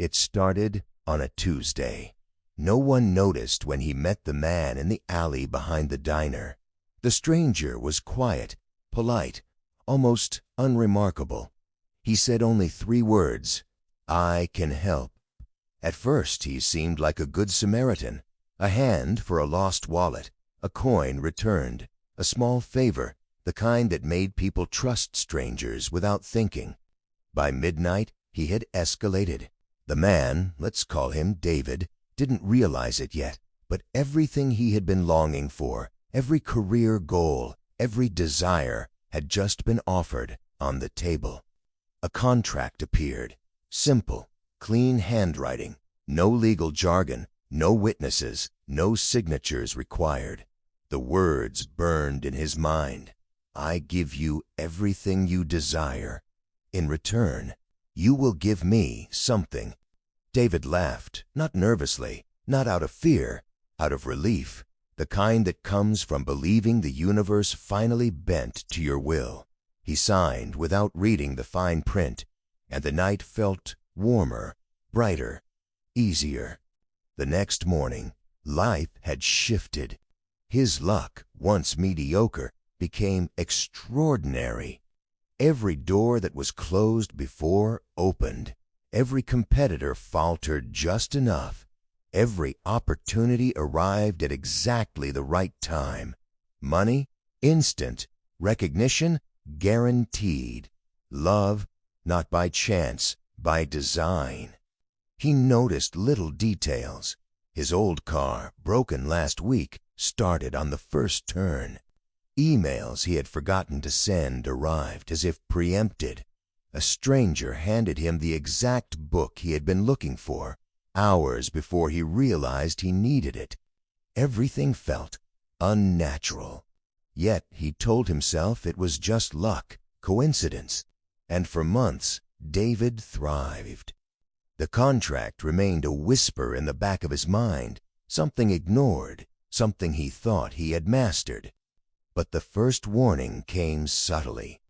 It started on a Tuesday. No one noticed when he met the man in the alley behind the diner. The stranger was quiet, polite, almost unremarkable. He said only 3 words, "I can help." At first he seemed like a good Samaritan, a hand for a lost wallet, a coin returned, a small favor, the kind that made people trust strangers without thinking. By midnight, he had escalated. The man, let's call him David, didn't realize it yet, but everything he had been longing for, every career goal, every desire, had just been offered on the table. A contract appeared, simple, clean handwriting, no legal jargon, no witnesses, no signatures required. The words burned in his mind. "I give you everything you desire. In return, you will give me something." David laughed, not nervously, not out of fear, out of relief, the kind that comes from believing the universe finally bent to your will. He signed without reading the fine print, and the night felt warmer, brighter, easier. The next morning, life had shifted. His luck, once mediocre, became extraordinary. Every door that was closed before opened. Every competitor faltered just enough. Every opportunity arrived at exactly the right time. Money, instant. Recognition, guaranteed. Love, not by chance, by design. He noticed little details. His old car, broken last week, started on the first turn. Emails he had forgotten to send arrived as if preempted. A stranger handed him the exact book he had been looking for, hours before he realized he needed it. Everything felt unnatural. Yet he told himself it was just luck, coincidence. And for months, David thrived. The contract remained a whisper in the back of his mind, something ignored, something he thought he had mastered. But the first warning came subtly.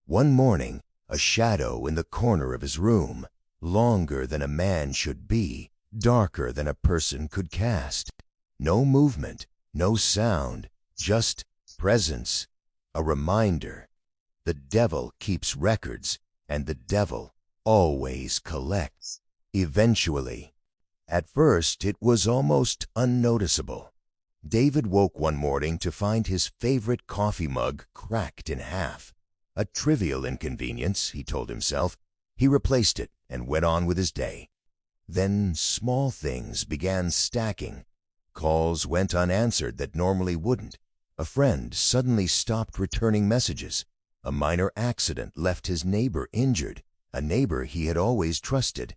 One morning, a shadow in the corner of his room, longer than a man should be, darker than a person could cast. No movement, no sound, just presence, a reminder. The devil keeps records, and the devil always collects. Eventually. At first, it was almost unnoticeable. David woke one morning to find his favorite coffee mug cracked in half. A trivial inconvenience, he told himself. He replaced it and went on with his day. Then small things began stacking. Calls went unanswered that normally wouldn't. A friend suddenly stopped returning messages. A minor accident left his neighbor injured, a neighbor he had always trusted.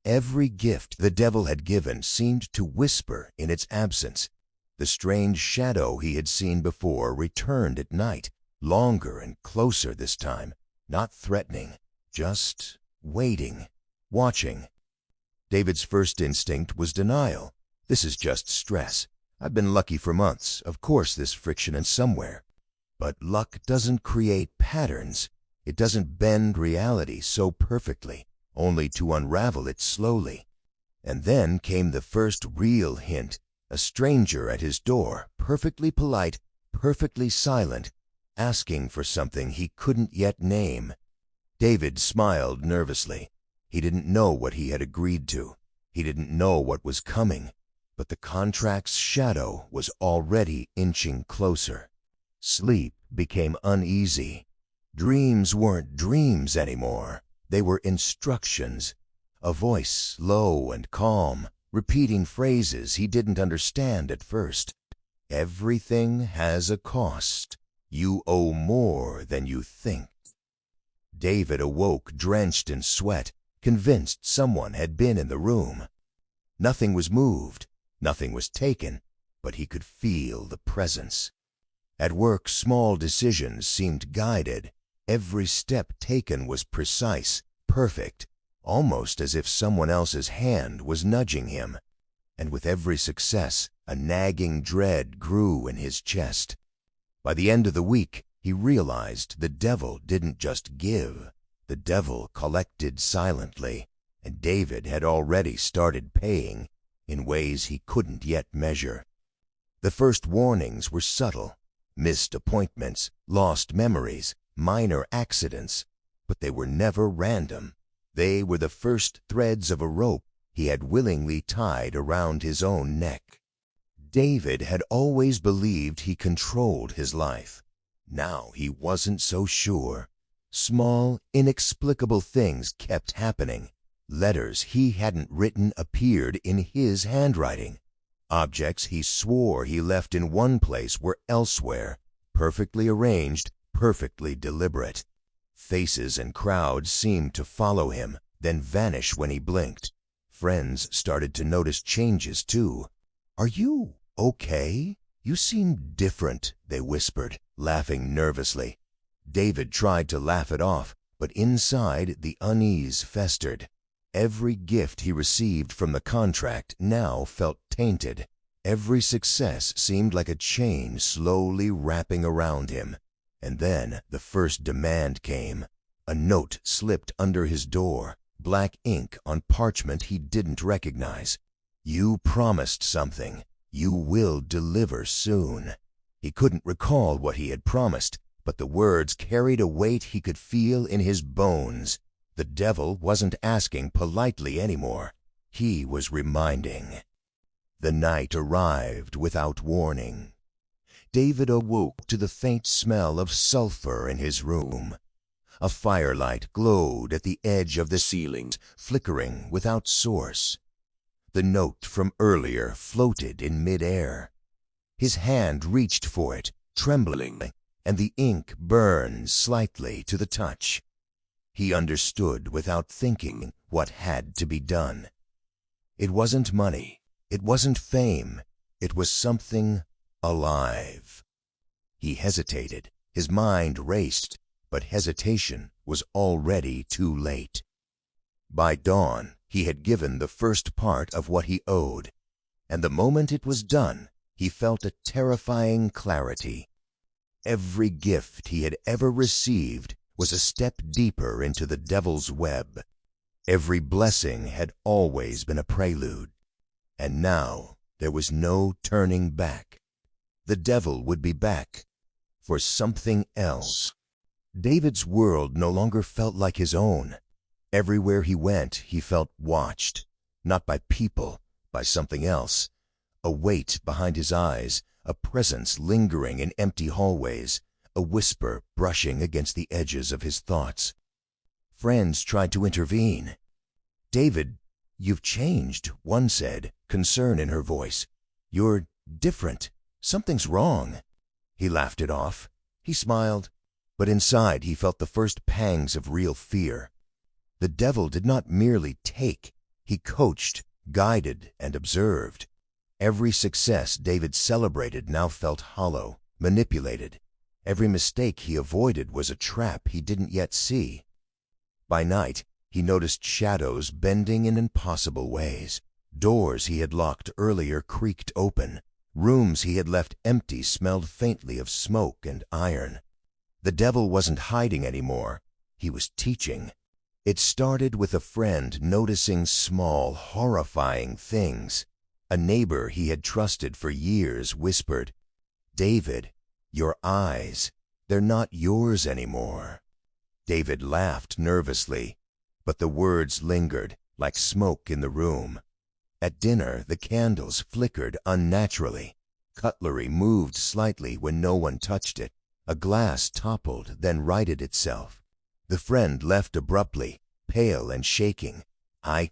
Every gift the devil had given seemed to whisper in its absence. The strange shadow he had seen before returned at night, longer and closer this time, not threatening, just waiting, watching. David's first instinct was denial. This is just stress. I've been lucky for months. Of course there's friction in somewhere. But luck doesn't create patterns. It doesn't bend reality so perfectly, only to unravel it slowly. And then came the first real hint. A stranger at his door, perfectly polite, perfectly silent, asking for something he couldn't yet name. David smiled nervously. He didn't know what he had agreed to. He didn't know what was coming. But the contract's shadow was already inching closer. Sleep became uneasy. Dreams weren't dreams anymore. They were instructions. A voice low and calm, repeating phrases he didn't understand at first. Everything has a cost. You owe more than you think. David awoke drenched in sweat, convinced someone had been in the room. Nothing was moved, nothing was taken, but he could feel the presence. At work, small decisions seemed guided. Every step taken was precise, perfect, almost as if someone else's hand was nudging him. And with every success, a nagging dread grew in his chest. By the end of the week, he realized the devil didn't just give. The devil collected silently. and David had already started paying in ways he couldn't yet measure. The first warnings were subtle: missed appointments, lost memories, minor accidents, but they were never random. They were the first threads of a rope he had willingly tied around his own neck. David had always believed he controlled his life. Now he wasn't so sure. Small, inexplicable things kept happening. Letters he hadn't written appeared in his handwriting. Objects he swore he left in one place were elsewhere, perfectly arranged, perfectly deliberate. Faces and crowds seemed to follow him, then vanish when he blinked. Friends started to notice changes too. "Are you okay? You seem different," they whispered, laughing nervously. David tried to laugh it off, but inside the unease festered. Every gift he received from the contract now felt tainted. Every success seemed like a chain slowly wrapping around him. And then the first demand came. A note slipped under his door, black ink on parchment he didn't recognize. "You promised something. You will deliver soon." He couldn't recall what he had promised, but the words carried a weight he could feel in his bones. The devil wasn't asking politely anymore. He was reminding. The night arrived without warning. David awoke to the faint smell of sulfur in his room. A firelight glowed at the edge of the ceilings, flickering without source. The note from earlier floated in midair. His hand reached for it, trembling, and the ink burned slightly to the touch. He understood without thinking what had to be done. It wasn't money. It wasn't fame. It was something alive. He hesitated. His mind raced, but hesitation was already too late. By dawn, he had given the first part of what he owed, and the moment it was done, he felt a terrifying clarity. Every gift he had ever received was a step deeper into the devil's web. Every blessing had always been a prelude, and now there was no turning back. The devil would be back for something else. David's world no longer felt like his own. Everywhere he went, he felt watched, not by people, by something else. A weight behind his eyes, a presence lingering in empty hallways, a whisper brushing against the edges of his thoughts. Friends tried to intervene. "David, you've changed," one said, concern in her voice. "You're different. Something's wrong." He laughed it off. He smiled, but inside he felt the first pangs of real fear. The devil did not merely take. He coached, guided, and observed. Every success David celebrated now felt hollow, manipulated. Every mistake he avoided was a trap he didn't yet see. By night, he noticed shadows bending in impossible ways. Doors he had locked earlier creaked open. Rooms he had left empty smelled faintly of smoke and iron. The devil wasn't hiding anymore. He was teaching. It started with a friend noticing small, horrifying things. A neighbor he had trusted for years whispered, "David, your eyes, they're not yours anymore." David laughed nervously, but the words lingered like smoke in the room. At dinner, the candles flickered unnaturally. Cutlery moved slightly when no one touched it. A glass toppled, then righted itself. The friend left abruptly, pale and shaking. I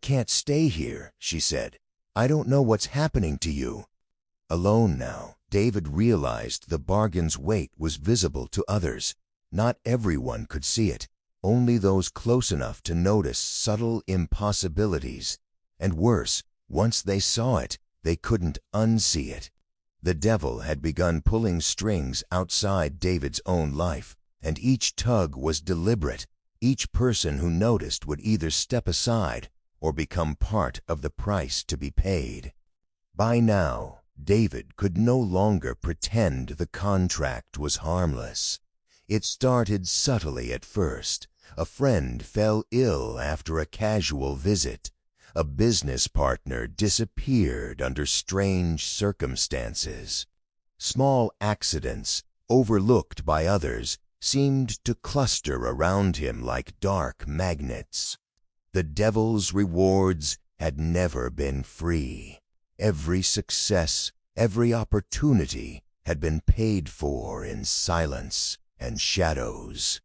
can't stay here," she said. "I don't know what's happening to you." Alone now, David realized the bargain's weight was visible to others. Not everyone could see it, only those close enough to notice subtle impossibilities. And worse, once they saw it, they couldn't unsee it. The devil had begun pulling strings outside David's own life, and each tug was deliberate. Each person who noticed would either step aside or become part of the price to be paid. By now, David could no longer pretend the contract was harmless. It started subtly at first, A friend fell ill after a casual visit. A business partner disappeared under strange circumstances. Small accidents, overlooked by others, seemed to cluster around him like dark magnets. The devil's rewards had never been free. Every success, every opportunity had been paid for in silence and shadows.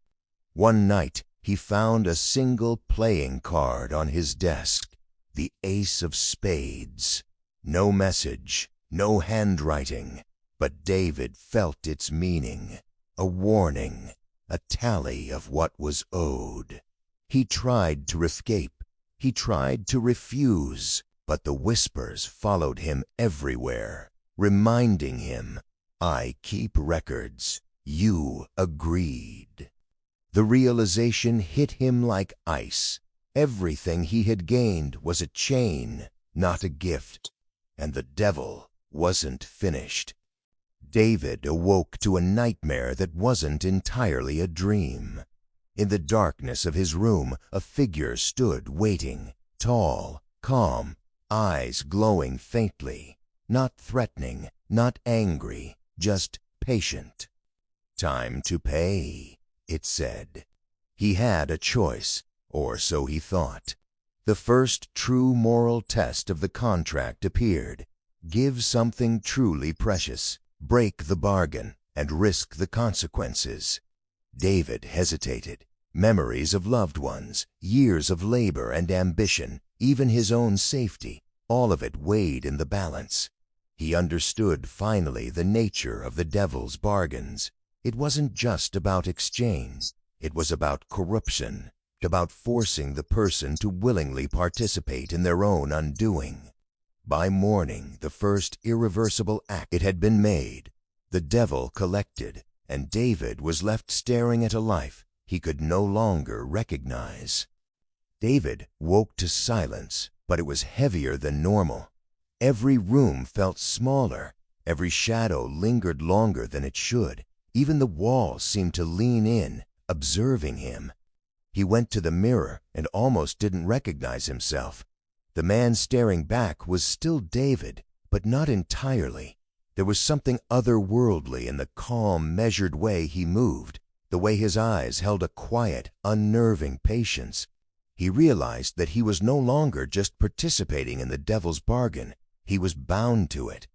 One night he found a single playing card on his desk, the ace of spades. No message, no handwriting, but David felt its meaning, a warning, a tally of what was owed. He tried to escape, he tried to refuse, but the whispers followed him everywhere, reminding him, "I keep records, you agreed." The realization hit him like ice. Everything he had gained was a chain, not a gift, and the devil wasn't finished. David awoke to a nightmare that wasn't entirely a dream. In the darkness of his room, a figure stood waiting, tall, calm, eyes glowing faintly, not threatening, not angry, just patient. "Time to pay," it said. He had a choice, or so he thought. The first true moral test of the contract appeared. Give something truly precious, break the bargain, and risk the consequences. David hesitated. Memories of loved ones, years of labor and ambition, even his own safety, all of it weighed in the balance. He understood finally the nature of the devil's bargains. It wasn't just about exchange. It was about corruption, about forcing the person to willingly participate in their own undoing. By morning, the first irreversible act, it had been made. The devil collected, and David was left staring at a life he could no longer recognize. David woke to silence, but it was heavier than normal. Every room felt smaller. Every shadow lingered longer than it should. Even the walls seemed to lean in, observing him. He went to the mirror and almost didn't recognize himself. The man staring back was still David, but not entirely. There was something otherworldly in the calm, measured way he moved, the way his eyes held a quiet, unnerving patience. He realized that he was no longer just participating in the devil's bargain. He was bound to it.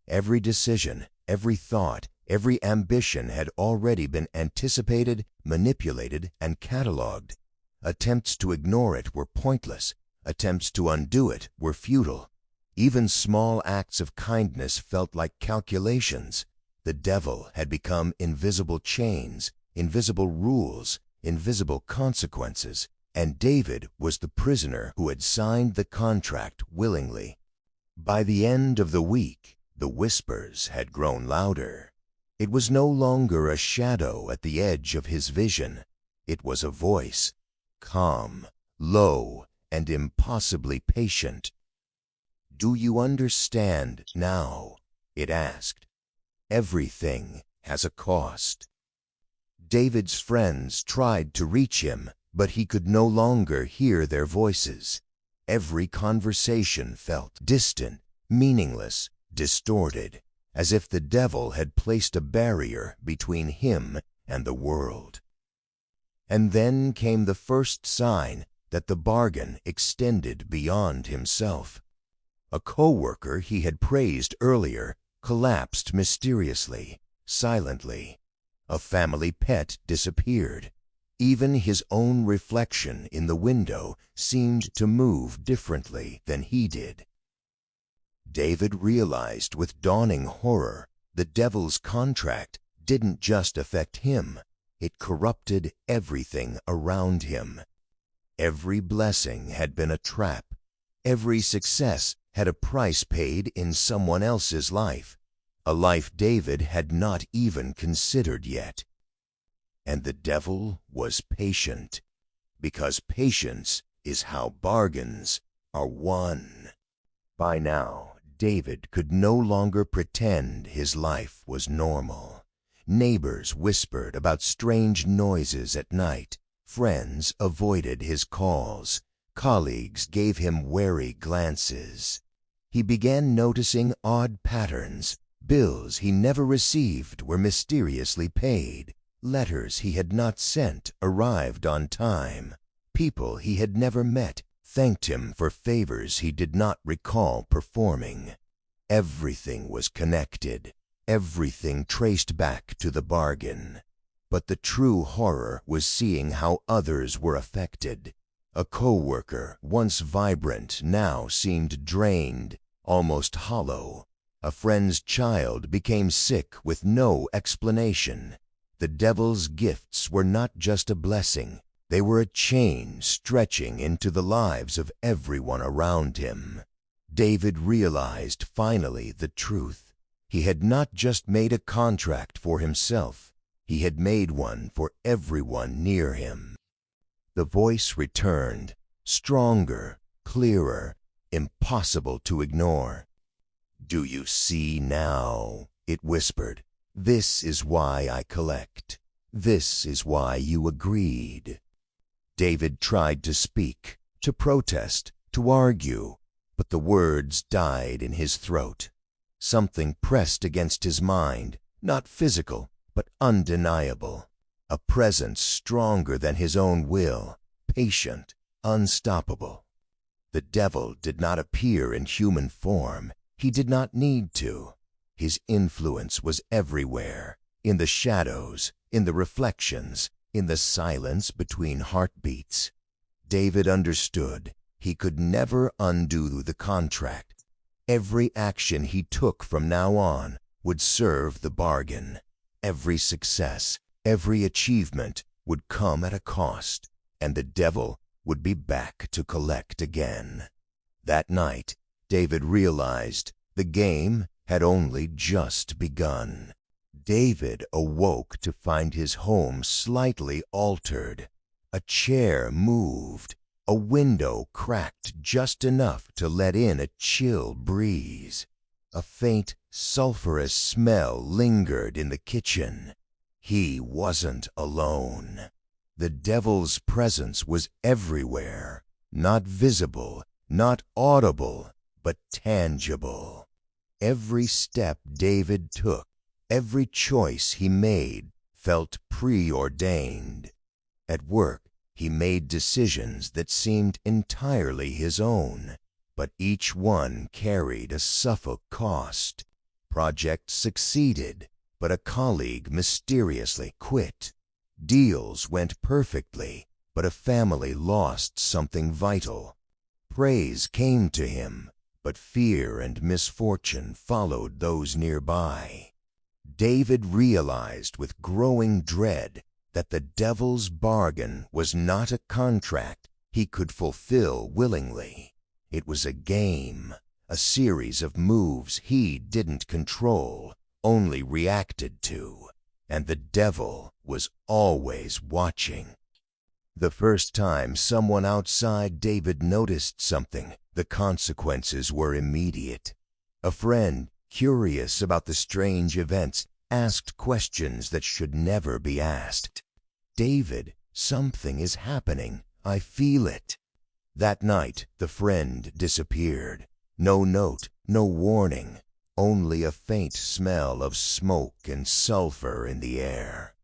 Every decision, every thought, every ambition had already been anticipated, manipulated, and catalogued. Attempts to ignore it were pointless. Attempts to undo it were futile. Even small acts of kindness felt like calculations. The devil had become invisible chains, invisible rules, invisible consequences, and David was the prisoner who had signed the contract willingly. By the end of the week, the whispers had grown louder. It was no longer a shadow at the edge of his vision. It was a voice, calm, low, and impossibly patient. "Do you understand now?" it asked. "Everything has a cost." David's friends tried to reach him, but he could no longer hear their voices. Every conversation felt distant, meaningless, distorted, as if the devil had placed a barrier between him and the world. And then came the first sign that the bargain extended beyond himself. A co-worker he had praised earlier collapsed mysteriously, silently. A family pet disappeared. Even his own reflection in the window seemed to move differently than he did. David realized with dawning horror the devil's contract didn't just affect him. It corrupted everything around him. Every blessing had been a trap. Every success had a price paid in someone else's life, a life David had not even considered yet. And the devil was patient, because patience is how bargains are won. By now, David could no longer pretend his life was normal. Neighbors whispered about strange noises at night, Friends avoided his calls. Colleagues gave him wary glances. He began noticing odd patterns. Bills he never received were mysteriously paid. Letters he had not sent arrived on time. People he had never met thanked him for favors he did not recall performing. Everything was connected, everything traced back to the bargain. But the true horror was seeing how others were affected. A co-worker, once vibrant, now seemed drained, almost hollow. A friend's child became sick with no explanation. The devil's gifts were not just a blessing. They were a chain stretching into the lives of everyone around him. David realized finally the truth. He had not just made a contract for himself. He had made one for everyone near him. The voice returned, stronger, clearer, impossible to ignore. "Do you see now?" it whispered. "This is why I collect. This is why you agreed." David tried to speak, to protest, to argue, but the words died in his throat. Something pressed against his mind, not physical, but undeniable. A presence stronger than his own will, patient, unstoppable. The devil did not appear in human form. He did not need to. His influence was everywhere, in the shadows, in the reflections, in the silence between heartbeats. David understood he could never undo the contract. Every action he took from now on would serve the bargain. Every success, every achievement would come at a cost, and the devil would be back to collect again. That night, David realized the game had only just begun. David awoke to find his home slightly altered. A chair moved. A window cracked just enough to let in a chill breeze. A faint, sulphurous smell lingered in the kitchen. He wasn't alone. The devil's presence was everywhere, not visible, not audible, but tangible. Every step David took, every choice he made, felt preordained. At work, he made decisions that seemed entirely his own, but each one carried a Suffolk cost. Projects succeeded, but a colleague mysteriously quit. Deals went perfectly, but a family lost something vital. Praise came to him, but fear and misfortune followed those nearby. David realized with growing dread that the devil's bargain was not a contract he could fulfill willingly. It was a game, a series of moves he didn't control, only reacted to, and the devil was always watching. The first time someone outside David noticed something, the consequences were immediate. A friend, curious about the strange events, asked questions that should never be asked. "David, something is happening. I feel it." That night, the friend disappeared. No note, no warning, only a faint smell of smoke and sulfur in the air.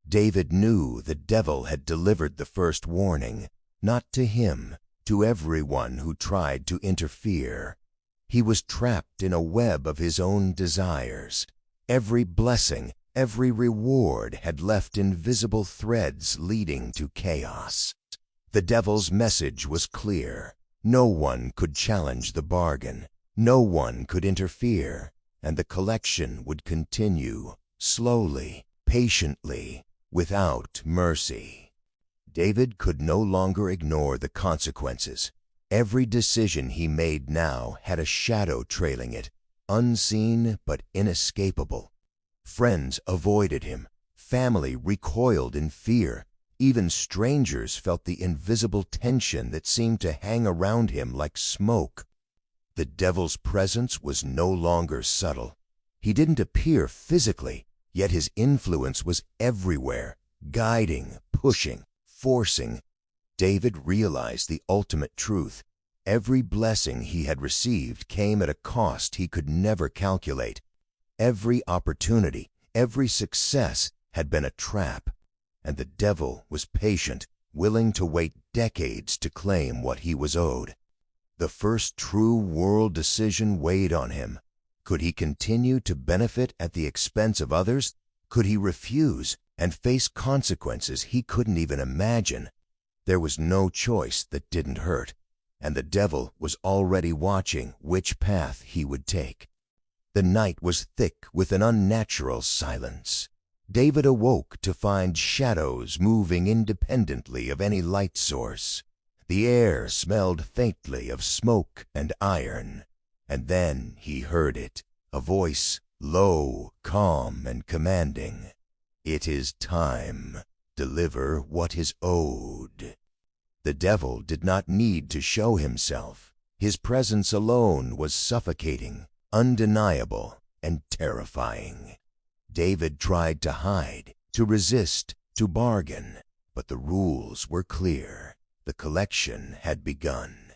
David knew the devil had delivered the first warning, not to him, to everyone who tried to interfere. He was trapped in a web of his own desires. Every blessing, every reward had left invisible threads leading to chaos. The devil's message was clear. No one could challenge the bargain. No one could interfere, and the collection would continue, slowly, patiently, without mercy. David could no longer ignore the consequences. Every decision he made now had a shadow trailing it, unseen but inescapable. Friends avoided him. Family recoiled in fear. Even strangers felt the invisible tension that seemed to hang around him like smoke. The devil's presence was no longer subtle. He didn't appear physically, yet his influence was everywhere, guiding, pushing, forcing. David realized the ultimate truth. Every blessing he had received came at a cost he could never calculate. Every opportunity, every success had been a trap, and the devil was patient, willing to wait decades to claim what he was owed. The first true world decision weighed on him. Could he continue to benefit at the expense of others? Could he refuse and face consequences he couldn't even imagine? There was no choice that didn't hurt, and the devil was already watching which path he would take. The night was thick with an unnatural silence. David awoke to find shadows moving independently of any light source. The air smelled faintly of smoke and iron. And then he heard it, a voice, low, calm, and commanding. "It is time. Deliver what is owed." The devil did not need to show himself. His presence alone was suffocating, undeniable, and terrifying. David tried to hide, to resist, to bargain, but the rules were clear. The collection had begun.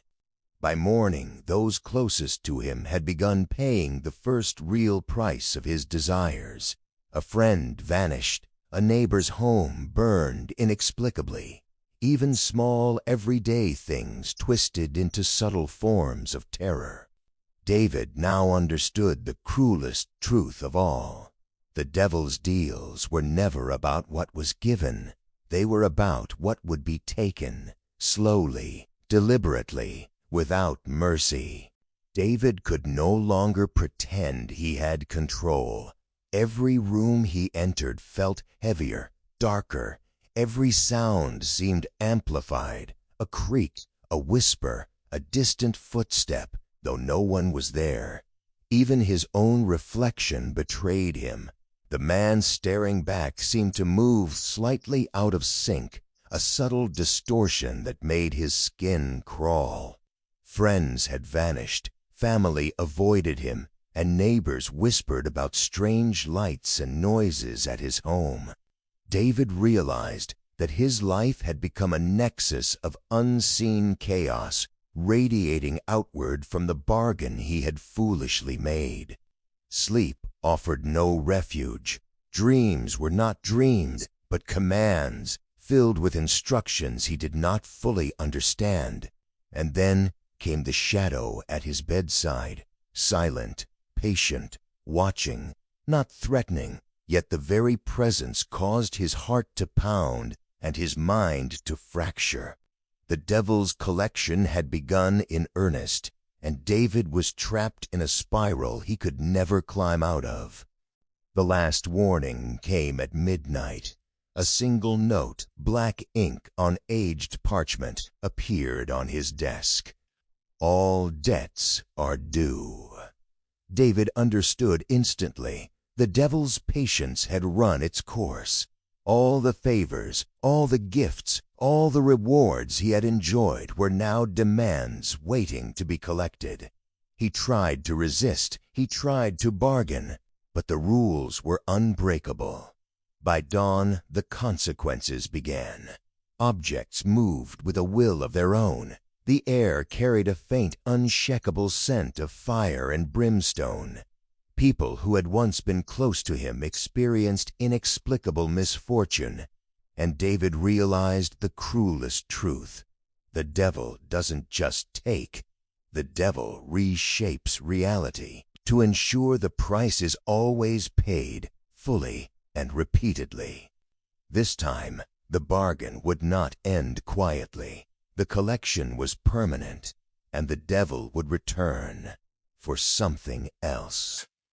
By morning, those closest to him had begun paying the first real price of his desires. A friend vanished, a neighbor's home burned inexplicably. Even small, everyday things twisted into subtle forms of terror. David now understood the cruelest truth of all. The devil's deals were never about what was given. They were about what would be taken, slowly, deliberately, without mercy. David could no longer pretend he had control. Every room he entered felt heavier, darker. Every sound seemed amplified, a creak, a whisper, a distant footstep, though no one was there. Even his own reflection betrayed him. The man staring back seemed to move slightly out of sync, a subtle distortion that made his skin crawl. Friends had vanished, family avoided him, and neighbors whispered about strange lights and noises at his home. David realized that his life had become a nexus of unseen chaos, radiating outward from the bargain he had foolishly made. Sleep offered no refuge. Dreams were not dreams, but commands, filled with instructions he did not fully understand. And then came the shadow at his bedside, silent, patient, watching, not threatening, yet the very presence caused his heart to pound and his mind to fracture. The devil's collection had begun in earnest, and David was trapped in a spiral he could never climb out of. The last warning came at midnight. A single note, black ink on aged parchment, appeared on his desk. "All debts are due." David understood instantly. The devil's patience had run its course. All the favors, all the gifts, all the rewards he had enjoyed were now demands waiting to be collected. He tried to resist, he tried to bargain, but the rules were unbreakable. By dawn, the consequences began. Objects moved with a will of their own. The air carried a faint, unshakable scent of fire and brimstone. People who had once been close to him experienced inexplicable misfortune, and David realized the cruelest truth. The devil doesn't just take. The devil reshapes reality to ensure the price is always paid, fully and repeatedly. This time, the bargain would not end quietly. The collection was permanent, and the devil would return for something else.